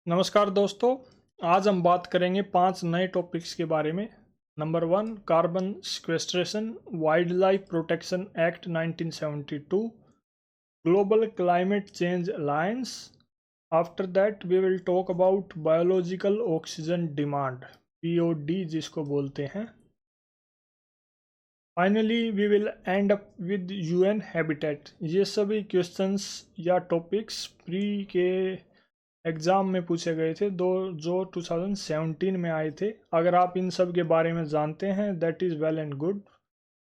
नमस्कार दोस्तों। आज हम बात करेंगे 5 नए टॉपिक्स के बारे में। Number 1, carbon sequestration, wild life protection act 1972, global climate change alliance. After that we will talk about biological oxygen demand, BOD जिसको बोलते हैं। Finally we will end up with UN habitat. ये सभी क्वेश्चंस या topics pre के exam में पूछे गए थे जो 2017 में आए थे। अगर आप इन सब के बारे में जानते हैं that is well and good.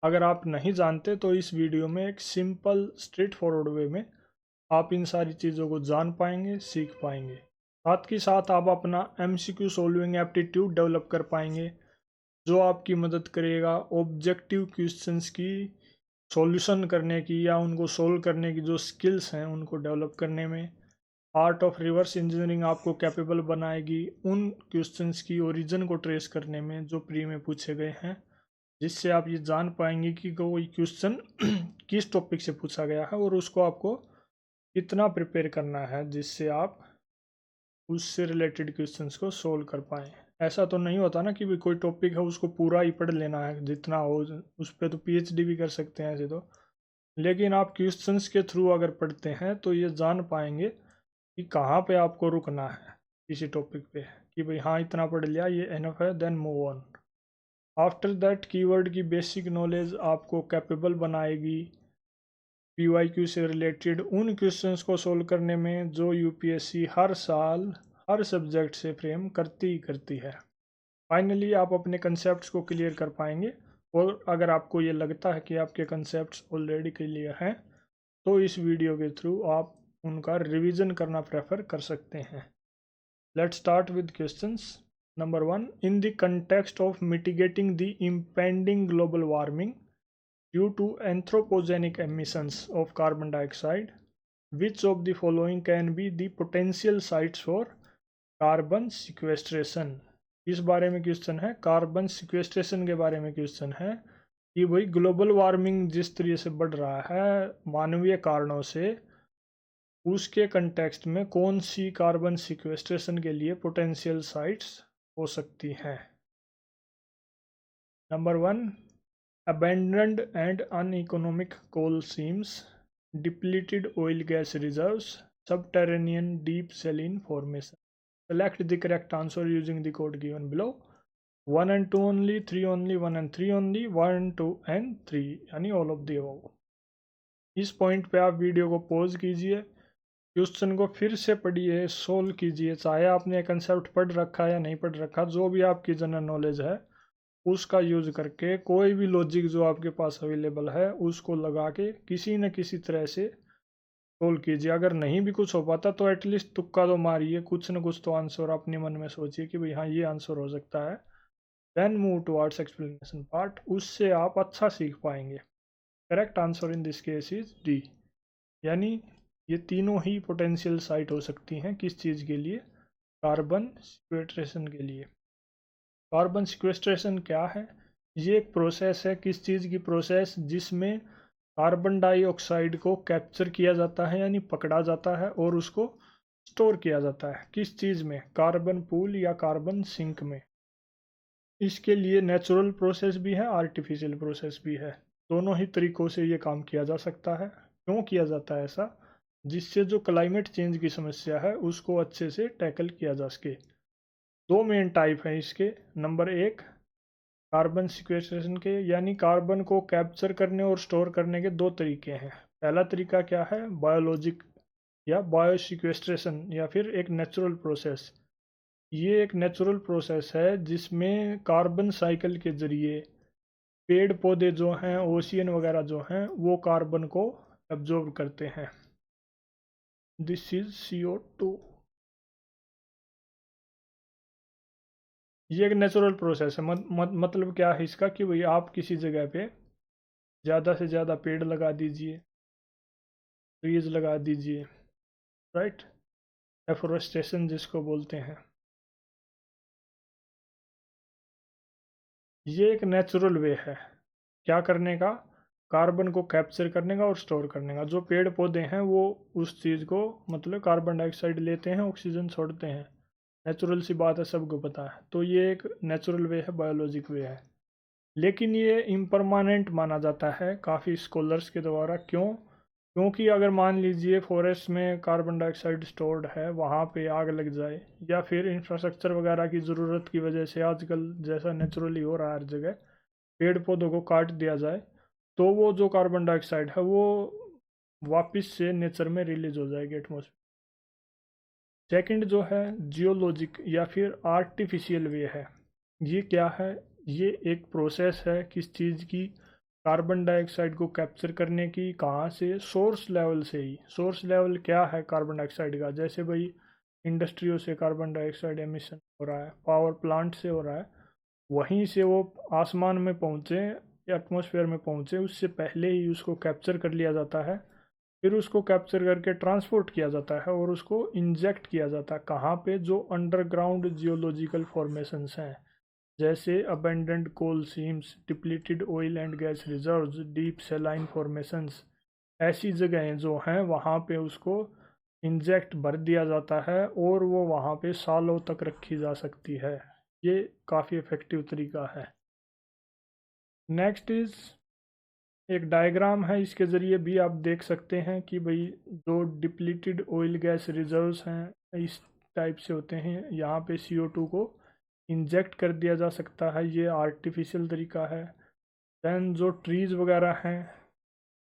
अगर आप नहीं जानते तो इस वीडियो में एक सिंपल स्ट्रेट फॉरवर्ड वे में आप इन सारी चीज़ों को जान पाएंगे, सीख पाएंगे। साथ ही साथ आप अपना MCQ सॉल्विंग एप्टीट्यूड डेवलप कर पाएंगे, जो आपकी मदद करेगा ऑब्जेक्टिव क्वेश्चंस की सॉल्यूशन करने की या उनको सोल्व करने की जो स्किल्स हैं उनको डेवलप करने में। आर्ट ऑफ रिवर्स इंजीनियरिंग आपको कैपेबल बनाएगी उन क्वेश्चंस की ओरिजिन को ट्रेस करने में जो प्री में पूछे गए हैं, जिससे आप ये जान पाएंगे कि कोई क्वेश्चन किस टॉपिक से पूछा गया है और उसको आपको कितना प्रिपेयर करना है जिससे आप उससे रिलेटेड क्वेश्चंस को सोल्व कर पाएँ। ऐसा तो नहीं होता ना कि भी कोई टॉपिक है उसको पूरा ही पढ़ लेना है जितना हो, उस पर तो PhD भी कर सकते हैं ऐसे तो। लेकिन आप क्वेश्चंस के थ्रू अगर पढ़ते हैं तो ये जान पाएंगे कि कहाँ पे आपको रुकना है किसी टॉपिक पे, कि भाई हाँ इतना पढ़ लिया ये एनफ है, then move on. After that keyword की बेसिक नॉलेज आपको कैपेबल बनाएगी PYQ से रिलेटेड उन क्वेश्चंस को सोल्व करने में जो UPSC हर साल हर सब्जेक्ट से फ्रेम करती ही करती है। फाइनली आप अपने कंसेप्ट को क्लियर कर पाएंगे, और अगर आपको ये लगता है कि आपके कंसेप्ट ऑलरेडी क्लियर हैं तो इस वीडियो के थ्रू आप उनका रिवीजन करना प्रेफर कर सकते हैं। Let's start with questions. Number 1, in the context of mitigating the impending global warming due to anthropogenic emissions of carbon dioxide, which of the following can be the potential sites for carbon sequestration? इस बारे में question है, carbon sequestration के बारे में question है कि भाई ग्लोबल वार्मिंग जिस तरीके से बढ़ रहा है मानवीय कारणों से, उसके कंटेक्स्ट में कौन सी कार्बन सिक्वेस्ट्रेशन के लिए पोटेंशियल साइट्स हो सकती हैं। Number 1, abandoned and uneconomic coal seams, depleted oil gas reserves, subterranean deep saline formation. Select the correct answer using the code given below. 1 and 2 only, 3 only, 1 and 3 only, 1, 2 and 3 यानी all of the above। इस point पे आप video को pause कीजिए, question को फिर से पढ़िए, सोल्व कीजिए, चाहे आपने कंसेप्ट पढ़ रखा है या नहीं पढ़ रखा, जो भी आपकी जनरल नॉलेज है उसका यूज करके कोई भी लॉजिक जो आपके पास अवेलेबल है उसको लगा के किसी न किसी तरह से सोल्व कीजिए। अगर नहीं भी कुछ हो पाता तो एटलीस्ट तुक्का तो मारिए, कुछ न कुछ तो आंसर अपने मन में सोचिए कि भाई हाँ ये आंसर हो सकता है। Then move towards explanation part, उससे आप अच्छा सीख पाएंगे। Correct answer in this case is D, यानी ये तीनों ही पोटेंशियल साइट हो सकती हैं किस चीज़ के लिए, कार्बन सिक्वेस्ट्रेशन के लिए। कार्बन सिक्वेस्ट्रेशन क्या है? ये एक प्रोसेस है, किस चीज़ की प्रोसेस, जिसमें कार्बन डाइऑक्साइड को कैप्चर किया जाता है यानी पकड़ा जाता है और उसको स्टोर किया जाता है। किस चीज़ में? कार्बन पूल या कार्बन सिंक में। इसके लिए नेचुरल प्रोसेस भी है, आर्टिफिशियल प्रोसेस भी है। दोनों ही तरीक़ों से ये काम किया जा सकता है। क्यों किया जाता है ऐसा? जिससे जो क्लाइमेट चेंज की समस्या है उसको अच्छे से टैकल किया जा सके। दो मेन टाइप हैं इसके। नंबर 1, कार्बन सिक्वेस्ट्रेशन के यानी कार्बन को कैप्चर करने और स्टोर करने के दो तरीके हैं। पहला तरीका क्या है? बायोलॉजिक या बायो सिक्वेस्ट्रेशन, या फिर एक नेचुरल प्रोसेस। ये एक नेचुरल प्रोसेस है जिसमें कार्बन साइकिल के ज़रिए पेड़ पौधे जो हैं, ओशियन वगैरह जो हैं, वो कार्बन को एब्जॉर्ब करते हैं। This is CO2। ये एक नेचुरल प्रोसेस है। मतलब क्या है इसका कि भाई आप किसी जगह पे ज़्यादा से ज़्यादा पेड़ लगा दीजिए, ट्रीज लगा दीजिए, राइट, एफोरेस्टेशन जिसको बोलते हैं। ये एक नेचुरल वे है क्या करने का? कार्बन को कैप्चर करने का और स्टोर करने का। जो पेड़ पौधे हैं वो उस चीज़ को, मतलब कार्बन डाइऑक्साइड लेते हैं, ऑक्सीजन छोड़ते हैं, नेचुरल सी बात है, सबको पता है। तो ये एक नेचुरल वे है, बायोलॉजिक वे है, लेकिन ये इम्परमानेंट माना जाता है काफ़ी स्कॉलर्स के द्वारा। क्यों? क्योंकि अगर मान लीजिए फॉरेस्ट में कार्बन डाइऑक्साइड स्टोर्ड है, वहाँ पे आग लग जाए, या फिर इंफ्रास्ट्रक्चर वगैरह की ज़रूरत की वजह से आजकल जैसा नेचुरली हो रहा है हर जगह, पेड़ पौधों को काट दिया जाए, तो वो जो कार्बन डाइऑक्साइड है वो वापस से नेचर में रिलीज हो जाएगी एटमोसफेयर। सेकंड जो है जियोलॉजिक या फिर आर्टिफिशियल वे है। ये क्या है? ये एक प्रोसेस है किस चीज़ की? कार्बन डाइऑक्साइड को कैप्चर करने की। कहाँ से? सोर्स लेवल से ही। सोर्स लेवल क्या है कार्बन डाइऑक्साइड का? जैसे भाई इंडस्ट्रियों से कार्बन डाइऑक्साइड एमिशन हो रहा है, पावर प्लांट से हो रहा है, वहीं से वो आसमान में पहुँचे या एटमॉस्फेयर में पहुँचे उससे पहले ही उसको कैप्चर कर लिया जाता है, फिर उसको कैप्चर करके ट्रांसपोर्ट किया जाता है और उसको इंजेक्ट किया जाता है। कहाँ पे? जो अंडरग्राउंड जियोलॉजिकल फॉर्मेशंस हैं, जैसे abundant coal seams, depleted oil and gas reserves, deep saline formations, ऐसी जगहें जो हैं वहाँ पे उसको इंजेक्ट भर दिया जाता है और वो वहाँ पे सालों तक रखी जा सकती है। ये काफ़ी इफ़ेक्टिव तरीका है। नेक्स्ट इज़ एक डायग्राम है, इसके ज़रिए भी आप देख सकते हैं कि भाई जो डिप्लीटेड ऑयल गैस रिजर्व्स हैं इस टाइप से होते हैं। यहाँ पे CO2 को इंजेक्ट कर दिया जा सकता है, ये आर्टिफिशियल तरीका है। दैन जो ट्रीज़ वगैरह हैं,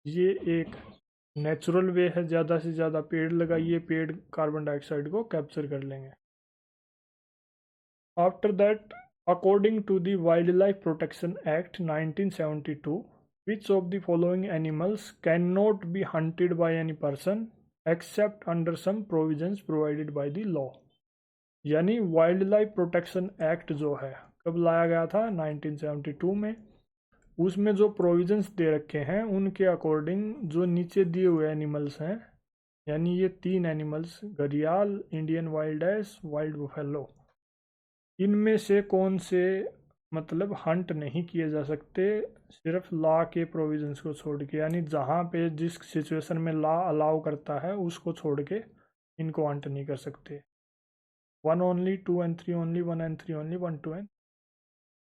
ये एक नेचुरल वे है, ज़्यादा से ज़्यादा पेड़ लगाइए, पेड़ कार्बन डाइऑक्साइड को कैप्चर कर लेंगे। After that, according to the wild life protection act 1972, which of the following animals cannot be hunted by any person except under some provisions provided by the law? यानी wild life protection act जो है कब लाया गया था? 1972 में। उसमें जो प्रोविजंस दे रखे हैं उनके अकॉर्डिंग जो नीचे दिए हुए एनिमल्स हैं, यानी ये 3 एनिमल्स, घड़ियाल, Indian wild ass, wild buffalo, इनमें से कौन से मतलब हंट नहीं किए जा सकते सिर्फ लॉ के प्रोविजंस को छोड़ के? यानी जहाँ पे जिस सिचुएशन में लॉ अलाउ करता है उसको छोड़ के इनको हंट नहीं कर सकते। 1 only, 2 and 3 only, 1 and 3 only, 1 2 and.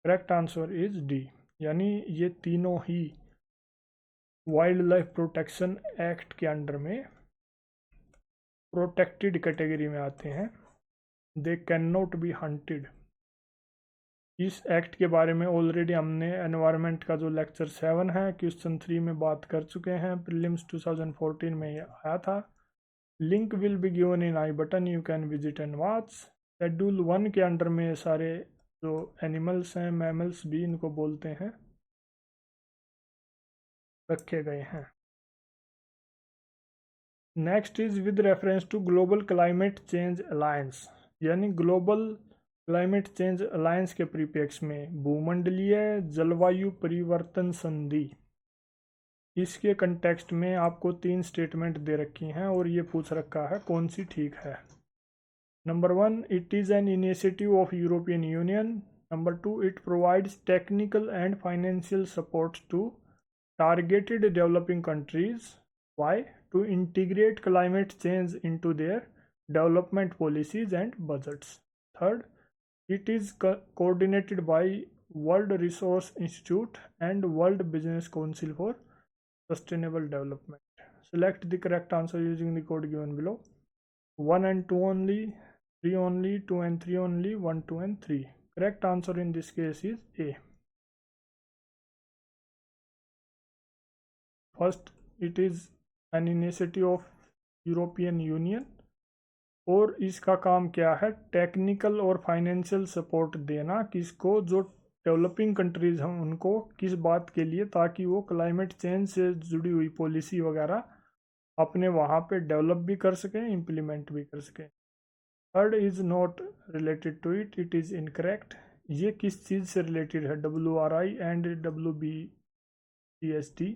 Correct answer is D. यानी ये तीनों ही वाइल्ड लाइफ प्रोटेक्शन एक्ट के अंडर में प्रोटेक्टेड कैटेगरी में आते हैं। They can not be hunted. इस एक्ट के बारे में ऑलरेडी हमने एनवायरनमेंट का जो लेक्चर 7 है क्वेश्चन 3 में बात कर चुके हैं। प्रीलिम्स 2014 में ये आया था। Link will be given in I button, you can visit and watch. Schedule 1 के अंडर में ये सारे जो एनिमल्स हैं, मैमल्स भी इनको बोलते हैं, रखे गए हैं। Next is with reference to global climate change alliance, यानी ग्लोबल क्लाइमेट चेंज अलायंस के परिप्रेक्ष्य में भूमंडलीय जलवायु परिवर्तन संधि, इसके कंटेक्स्ट में आपको 3 स्टेटमेंट दे रखी हैं और ये पूछ रखा है कौन सी ठीक है। Number 1, it is an initiative of European Union. Number 2, it provides technical and financial support to targeted developing countries. Why? To integrate climate change into their development policies and budgets. Third, it is coordinated by World Resource Institute and World Business Council for Sustainable Development. Select the correct answer using the code given below. 1 and 2 only, 3 only, 2 and 3 only, 1, 2 and 3. Correct answer in this case is A. First, it is an initiative of European union और इसका काम क्या है? Technical और financial support देना। किसको? जो developing countries हैं उनको। किस बात के लिए? ताकि वो क्लाइमेट चेंज से जुड़ी हुई पॉलिसी वगैरह अपने वहाँ पे डेवलप भी कर सकें, इम्प्लीमेंट भी कर सकें। Third is not related to it, it is incorrect. ये किस चीज़ से रिलेटेड है? WRI and WBCSD।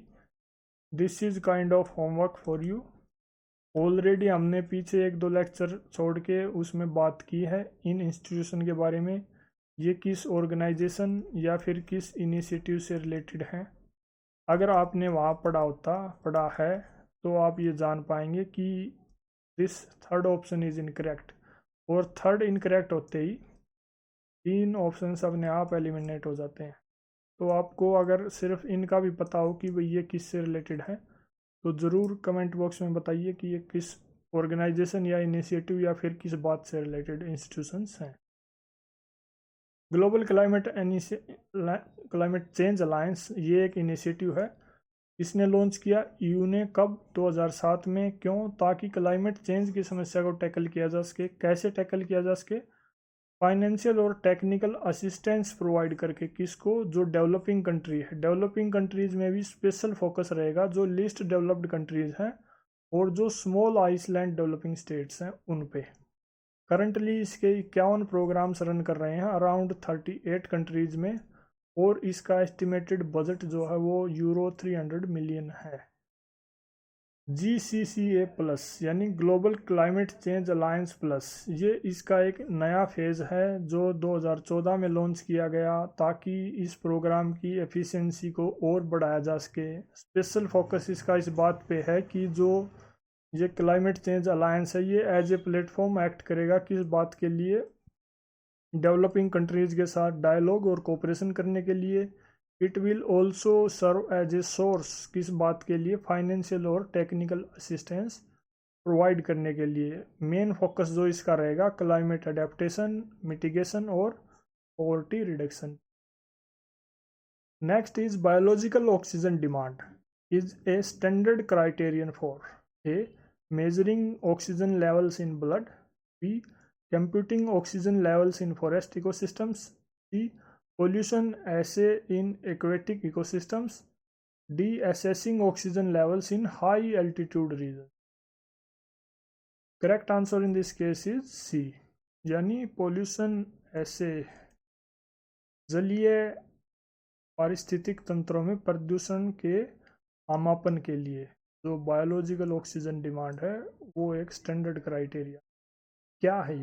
This is kind of homework for you. Already हमने पीछे 1-2 लेक्चर छोड़ के उसमें बात की है इन इंस्टीट्यूशन के बारे में, ये किस ऑर्गेनाइजेशन या फिर किस इनिशिएटिव से रिलेटेड हैं। अगर आपने वहाँ पढ़ा है तो आप ये जान पाएंगे कि this third option is incorrect. और थर्ड इनकरेक्ट होते ही 3 ऑप्शंस अपने आप एलिमिनेट हो जाते हैं। तो आपको अगर सिर्फ इनका भी पता हो कि भाई ये किससे रिलेटेड है तो ज़रूर कमेंट बॉक्स में बताइए कि ये किस ऑर्गेनाइजेशन या इनिशिएटिव या फिर किस बात से रिलेटेड इंस्टीट्यूशंस हैं। ग्लोबल क्लाइमेट चेंज अलायंस ये एक इनिशिएटिव है। इसने लॉन्च किया ईयू ने कब? 2007 में। क्यों? ताकि क्लाइमेट चेंज की समस्या को टैकल किया जा सके। कैसे टैकल किया जा सके? फाइनेंशियल और टेक्निकल असिस्टेंस प्रोवाइड करके। किसको? जो डेवलपिंग कंट्री है। डेवलपिंग कंट्रीज में भी स्पेशल फोकस रहेगा जो लीस्ट डेवलप्ड कंट्रीज हैं और जो स्मॉल आइसलैंड डेवलपिंग स्टेट्स हैं उन पे। करंटली इसके 51 प्रोग्राम्स रन कर रहे हैं अराउंड 38 कंट्रीज में और इसका एस्टिमेटेड बजट जो है वो यूरो 300 मिलियन है। GCCA प्लस यानी global climate change alliance plus, ये इसका एक नया फेज़ है जो 2014 में लॉन्च किया गया ताकि इस प्रोग्राम की एफिशिएंसी को और बढ़ाया जा सके। स्पेशल फोकस इसका इस बात पे है कि जो ये क्लाइमेट चेंज अलायंस है ये एज ए प्लेटफॉर्म एक्ट करेगा किस बात के लिए? डेवलपिंग कंट्रीज के साथ डायलॉग और कोऑपरेशन करने के लिए। It will also serve as a source किस बात के लिए? फाइनेंशियल और टेक्निकल असिस्टेंस प्रोवाइड करने के लिए। मेन फोकस जो इसका रहेगा क्लाइमेट अडेप्टेशन, मिटिगेशन और poverty reduction. Next is biological oxygen demand is a standard criterion for a measuring oxygen levels in blood, B computing oxygen levels in forest ecosystems, C pollution assay in aquatic ecosystems, D assessing oxygen levels in high altitude regions. Correct answer in this case is C यानी pollution assay जलीय पारिस्थितिक तंत्रों में प्रदूषण के आमापन के लिए जो बायोलॉजिकल ऑक्सीजन डिमांड है वो एक स्टैंडर्ड क्राइटेरिया। क्या है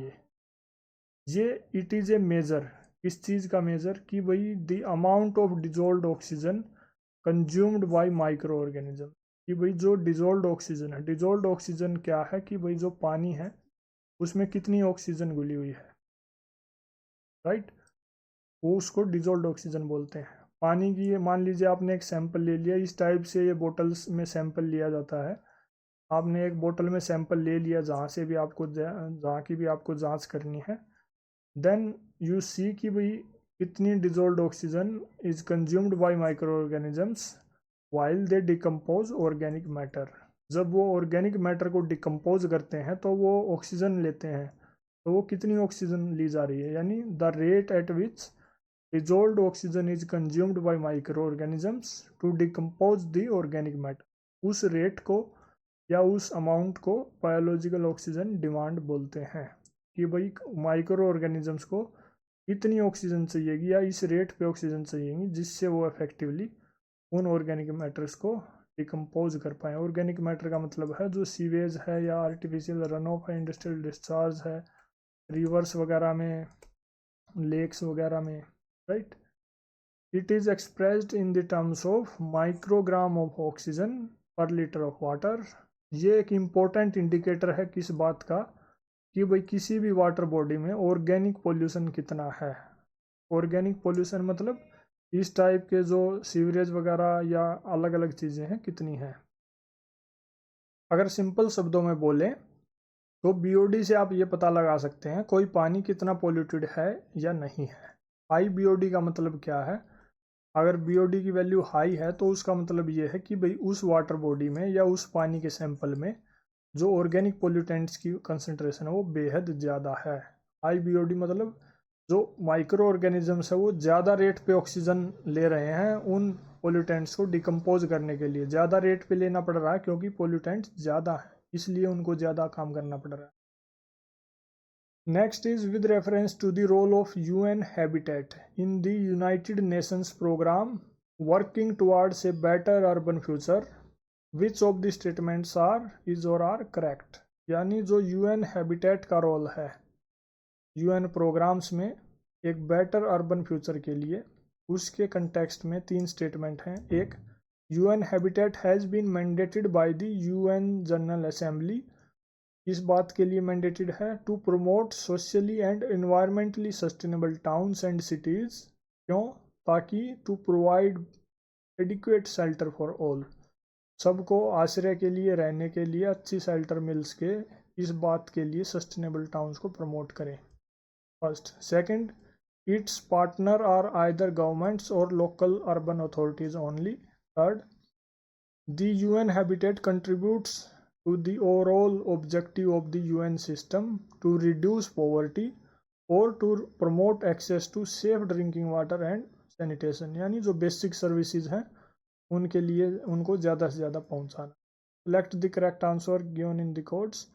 ये इट इज़ ए मेजर। किस चीज़ का मेजर? कि भाई the amount of dissolved oxygen consumed by micro organism. कि भाई जो डिजोल्व्ड ऑक्सीजन है, डिजोल्व्ड ऑक्सीजन क्या है? कि भाई जो पानी है उसमें कितनी ऑक्सीजन घुली हुई है, राइट, वो उसको डिजोल्व्ड ऑक्सीजन बोलते हैं। पानी की ये मान लीजिए आपने एक सैंपल ले लिया, इस टाइप से ये बोटल्स में सैंपल लिया जाता है। आपने एक बोतल में सैंपल ले लिया जहाँ से भी आपको जहाँ की भी आपको जांच करनी है, देन यू सी कि भाई कितनी dissolved oxygen is consumed by micro organisms while they decompose organic matter. जब वो ऑर्गेनिक मैटर को डिकम्पोज करते हैं तो वो ऑक्सीजन लेते हैं, तो वो कितनी ऑक्सीजन ली जा रही है? यानी the rate at which dissolved oxygen is consumed by microorganisms to decompose the organic matter, उस रेट को या उस अमाउंट को बायोलॉजिकल ऑक्सीजन डिमांड बोलते हैं। कि भाई माइक्रो ऑर्गेनिजम्स को इतनी ऑक्सीजन चाहिएगी या इस रेट पे ऑक्सीजन चाहिएगी जिससे वो इफेक्टिवली उन ऑर्गेनिक मैटर्स को डिकम्पोज कर पाएँ। ऑर्गेनिक मैटर का मतलब है जो सीवेज है या आर्टिफिशियल रन ऑफ है, इंडस्ट्रियल डिस्चार्ज है, रिवर्स वगैरह में, लेक्स वगैरह में, right? It is expressed in the terms of microgram of oxygen per liter of water. ये एक इम्पोर्टेंट इंडिकेटर है किस बात का? कि भाई किसी भी वाटर बॉडी में ऑर्गेनिक पोल्यूशन कितना है। ऑर्गेनिक पोल्यूशन मतलब इस टाइप के जो सीवरेज वगैरह या अलग अलग चीज़ें हैं कितनी है। अगर सिंपल शब्दों में बोलें तो बीओडी से आप ये पता लगा सकते हैं कोई पानी कितना पोल्यूटेड है या नहीं है। हाई बीओडी का मतलब क्या है? अगर बीओडी की वैल्यू हाई है तो उसका मतलब ये है कि भाई उस वाटर बॉडी में या उस पानी के सैंपल में जो ऑर्गेनिक पोल्यूटेंट्स की कंसंट्रेशन है वो बेहद ज़्यादा है। हाई बीओडी मतलब जो माइक्रो ऑर्गेनिजम्स है वो ज़्यादा रेट पे ऑक्सीजन ले रहे हैं उन पोल्यूटेंट्स को डिकम्पोज करने के लिए। ज़्यादा रेट पे लेना पड़ रहा है क्योंकि पोल्यूटेंट्स ज़्यादा है, इसलिए उनको ज़्यादा काम करना पड़ रहा है। Next is with reference to the role of UN Habitat in the United Nations program working towards a better urban future, which of the statements is or are correct? यानी जो UN Habitat का role है UN programmes में एक better urban future के लिए, उसके context में 3 स्टेटमेंट हैं। एक, UN Habitat has been mandated by the UN General Assembly इस बात के लिए मैंडेटेड है to promote socially and environmentally sustainable towns and cities. क्यों? ताकि to provide adequate shelter for all, सबको आश्रय के लिए, रहने के लिए अच्छी शेल्टर मिल सके, इस बात के लिए सस्टेनेबल टाउन्स को प्रमोट करें। First. Second, its partner are either governments और local urban authorities only. Third, the UN Habitat contributes to the overall objective of the UN system to reduce poverty or to promote access to safe drinking water and sanitation, यानी जो basic services हैं उनके लिए उनको ज़्यादा से ज़्यादा पहुंचाना। Select the correct answer given in the codes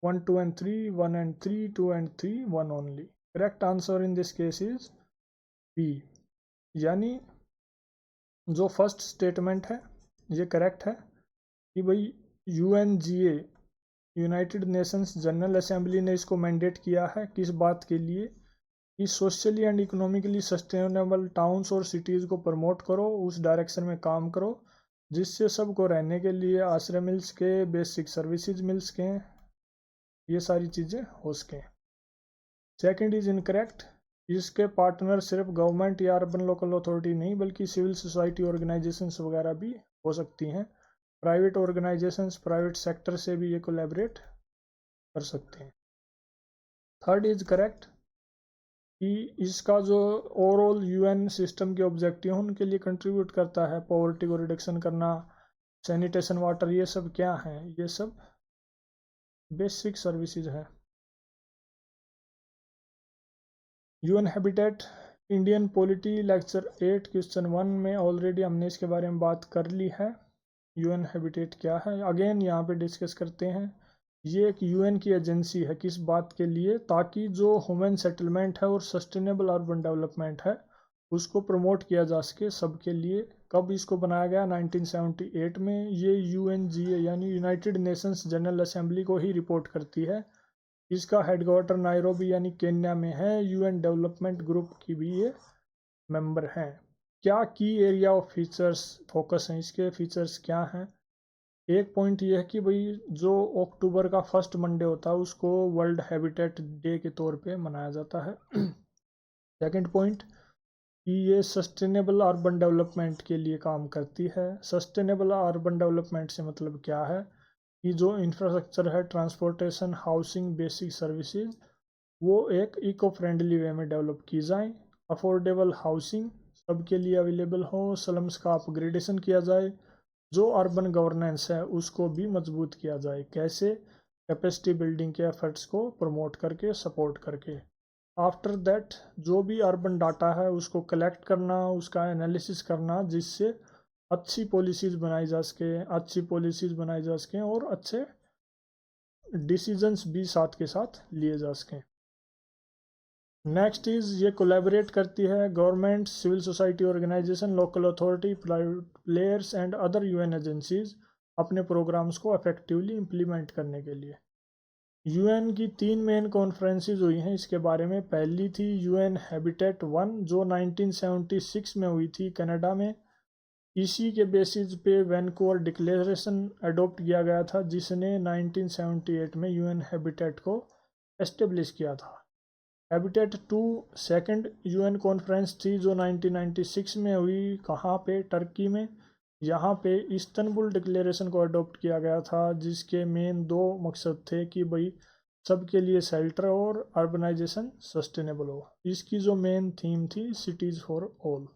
1, 2 and 3, 1 and 3, 2 and 3, 1 only. Correct answer in this case is B, यानी जो फर्स्ट स्टेटमेंट है ये करेक्ट है कि भाई UNGA, United Nations general assembly ने इसको मैंडेट किया है किस बात के लिए कि socially and economically sustainable towns और सिटीज़ को प्रमोट करो, उस डायरेक्शन में काम करो जिससे सबको रहने के लिए आश्रय मिल सके, बेसिक सर्विसेज मिल सकें, ये सारी चीज़ें हो सकें। सेकंड इज इनकरेक्ट, इसके पार्टनर सिर्फ गवर्नमेंट या अर्बन लोकल अथॉरिटी नहीं बल्कि सिविल सोसाइटी ऑर्गेनाइजेशंस वगैरह भी हो सकती हैं। प्राइवेट ऑर्गेनाइजेशंस, प्राइवेट सेक्टर से भी ये कोलैबोरेट कर सकते हैं। थर्ड इज करेक्ट कि इसका जो ओवरऑल UN सिस्टम के ऑब्जेक्टिव हैं उनके लिए कंट्रीब्यूट करता है, पॉवर्टी को रिडक्शन करना, सैनिटेशन वाटर, ये सब क्या हैं? ये सब बेसिक सर्विसेज हैं। UN habitat Indian polity lecture 8 question 1 में ऑलरेडी हमने इसके बारे में बात कर ली है। UN हैबिटेट क्या है अगेन यहाँ पे डिस्कस करते हैं। ये एक UN की एजेंसी है, किस बात के लिए? ताकि जो ह्यूमन सेटलमेंट है और सस्टेनेबल अर्बन डेवलपमेंट है उसको प्रमोट किया जा सके सबके लिए। कब इसको बनाया गया? 1978 में। ये UNGA यानी यूनाइटेड नेशंस जनरल असेंबली को ही रिपोर्ट करती है। इसका हेडक्वार्टर नायरोबी यानी केन्या में है। UN डेवलपमेंट ग्रुप की भी ये मेंबर हैं। क्या की एरिया ऑफ फीचर्स फोकस हैं, इसके फीचर्स क्या हैं? एक पॉइंट ये है कि भाई जो अक्टूबर का फर्स्ट मंडे होता है उसको वर्ल्ड हैबिटेट डे के तौर पे मनाया जाता है। सेकंड पॉइंट कि ये सस्टेनेबल अर्बन डेवलपमेंट के लिए काम करती है। सस्टेनेबल अर्बन डेवलपमेंट से मतलब क्या है कि जो इंफ्रास्ट्रक्चर है, ट्रांसपोर्टेशन, हाउसिंग, बेसिक सर्विसेज, वो एक इको फ्रेंडली वे में डेवलप की जाए। अफोर्डेबल हाउसिंग सबके लिए अवेलेबल हो, स्लम्स का अपग्रेडेशन किया जाए, जो अर्बन गवर्नेंस है उसको भी मजबूत किया जाए। कैसे? कैपेसिटी बिल्डिंग के एफर्ट्स को प्रमोट करके, सपोर्ट करके। आफ्टर दैट जो भी अर्बन डाटा है उसको कलेक्ट करना, उसका एनालिसिस करना, जिससे अच्छी पॉलिसीज़ बनाई जा सकें और अच्छे डिसीजंस भी साथ के साथ लिए जा सकें। नेक्स्ट इज़ ये कोलैबोरेट करती है government, civil society organisation, local authority, players and other UN agencies अपने प्रोग्राम्स को इफेक्टिवली इम्प्लीमेंट करने के लिए। UN की 3 मेन कॉन्फ्रेंसेस हुई हैं इसके बारे में। पहली थी UN हैबिटेट 1 जो 1976 में हुई थी कनाडा में। इसी के बेसिस पे वैंकूवर डिक्लेरेशन अडॉप्ट किया गया था जिसने 1978 में UN हैबिटेट को एस्टेब्लिश किया था। हैबिटेट 2 सेकंड UN कॉन्फ्रेंस थी जो 1996 में हुई। कहाँ पे? टर्की में। यहाँ पे इस्तांबुल डिक्लेरेशन को अडॉप्ट किया गया था जिसके मेन 2 मकसद थे कि भाई सबके लिए शेल्टर और अर्बनाइजेशन सस्टेनेबल हो। इसकी जो मेन थीम थी सिटीज़ फॉर ऑल।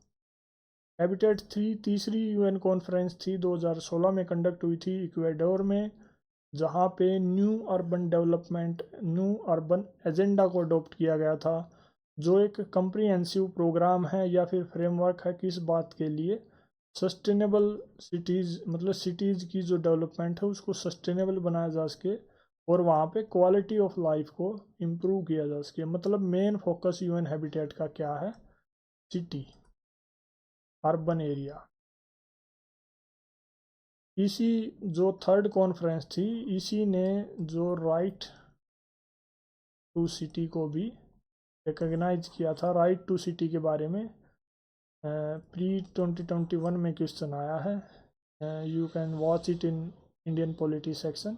हैबिटेट 3 तीसरी UN कॉन्फ्रेंस थी 2016 में कंडक्ट हुई थी इक्वेडोर में, जहाँ पे न्यू अर्बन एजेंडा को अडॉप्ट किया गया था, जो एक कम्प्रीहेंसिव प्रोग्राम है या फिर फ्रेमवर्क है किस बात के लिए? सस्टेनेबल सिटीज़, मतलब सिटीज़ की जो डेवलपमेंट है उसको सस्टेनेबल बनाया जा सके और वहाँ पे क्वालिटी ऑफ लाइफ को इम्प्रूव किया जा सके। मतलब मेन फोकस UN हैबिटेट का क्या है? City, urban area. इसी जो थर्ड कॉन्फ्रेंस थी इसी ने जो राइट टू सिटी को भी रिकॉग्नाइज किया था। राइट टू सिटी के बारे में प्री 2021 में क्वेश्चन आया है। You can watch it in Indian polity section.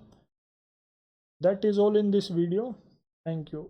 That is all in this video. Thank you.